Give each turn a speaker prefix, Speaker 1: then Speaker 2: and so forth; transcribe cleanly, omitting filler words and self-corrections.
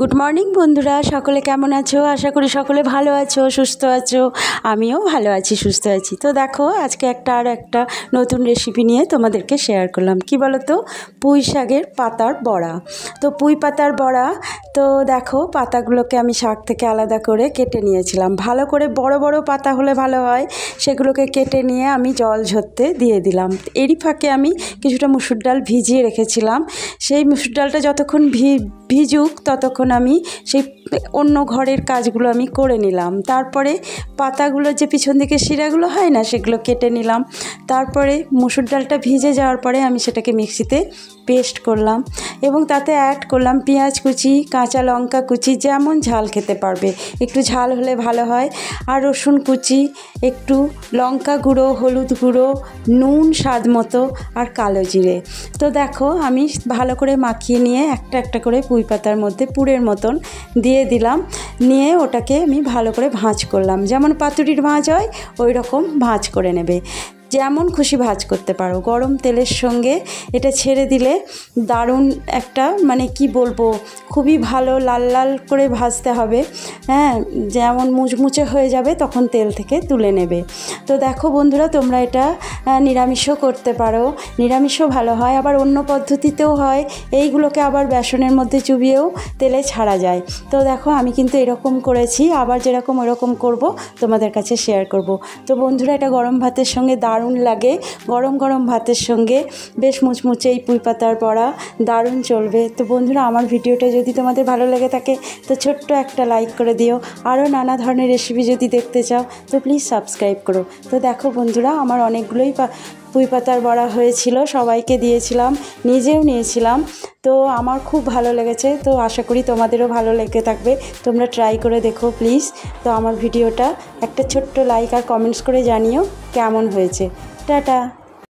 Speaker 1: Good morning বন্ধুরা, সকলে কেমন আছো? আশা করি সকলে ভালো আছো, সুস্থ আছো। আমিও ভালো আছি, সুস্থ আছি। তো দেখো, আজকে একটা নতুন রেসিপি নিয়ে তোমাদেরকে শেয়ার করলাম। কি বলো তো, পুঁই শাকের পাতার বড়া। তো পুঁই পাতার বড়া, তো দেখো পাতাগুলোকে আমি শাক থেকে আলাদা করে কেটে নিয়েছিলাম। ভালো করে বড় বড় পাতা হলে ভালো হয়, সেগুলোকে কেটে নিয়ে আমি জল ঝরতে দিয়ে দিলাম। এরই ফাঁকে আমি কিছুটা মুসুর ডাল ভিজিয়ে রেখেছিলাম। সেই মুসুর ডালটা যতক্ষণ ভিজুক ততক্ষণ আমি সেই অন্য ঘরের কাজগুলো আমি করে নিলাম। তারপরে পাতাগুলো যে পিছন দিকে শিরাগুলো হয় না, সেগুলো কেটে নিলাম। তারপরে মুসুর ডালটা ভিজে যাওয়ার পরে আমি সেটাকে মিক্সিতে পেস্ট করলাম এবং তাতে অ্যাড করলাম পেঁয়াজ কুচি, কাঁচা লঙ্কা কুচি, যেমন ঝাল খেতে পারবে, একটু ঝাল হলে ভালো হয়, আর রসুন কুচি, একটু লঙ্কা গুঁড়ো, হলুদ গুঁড়ো, নুন স্বাদ মতো, আর কালো জিরে। তো দেখো আমি ভালো করে মাখিয়ে নিয়ে একটা একটা করে পুঁই পাতার মধ্যে পুরের মতন দিয়ে দিলাম। নিয়ে ওটাকে আমি ভালো করে ভাঁজ করলাম। যেমন পাতুরির ভাঁজ হয় ওই রকম ভাঁজ করে নেবে, যেমন খুশি ভাঁজ করতে পারো। গরম তেলের সঙ্গে এটা ছেড়ে দিলে দারুণ একটা, মানে কি বলবো, খুবই ভালো লাল লাল করে ভাজতে হবে। হ্যাঁ, যেমন মুচমুচে হয়ে যাবে তখন তেল থেকে তুলে নেবে। তো দেখো বন্ধুরা, তোমরা এটা নিরামিষও করতে পারো, নিরামিষও ভালো হয়, আবার অন্য পদ্ধতিতেও হয়। এইগুলোকে আবার বেসনের মধ্যে চুবিয়েও তেলে ছাড়া যায়। তো দেখো আমি কিন্তু এরকম করেছি, আবার যেরকম ওরকম করব তোমাদের কাছে শেয়ার করব। তো বন্ধুরা, এটা গরম ভাতের সঙ্গে দারুণ লাগে। গরম গরম ভাতের সঙ্গে বেশ মুচমুচে এই পুঁই পাতার বড়া দারুণ চলবে। তো বন্ধুরা, আমার ভিডিওটা যদি তোমাদের ভালো লেগে থাকে তো ছোট্ট একটা লাইক করে দিও। আরও নানা ধরনের রেসিপি যদি দেখতে চাও তো প্লিজ সাবস্ক্রাইব করো। তো দেখো বন্ধুরা, আমার অনেকগুলোই পুঁই পাতার বড়া হয়েছিল, সবাইকে দিয়েছিলাম, নিজেও নিয়েছিলাম। তো আমার খুব ভালো লেগেছে। তো আশা করি তোমাদেরও ভালো লেগে থাকবে। তোমরা ট্রাই করে দেখো প্লিজ। তো আমার ভিডিওটা একটা ছোট্ট লাইক আর কমেন্টস করে জানিও কেমন হয়েছে। টাটা।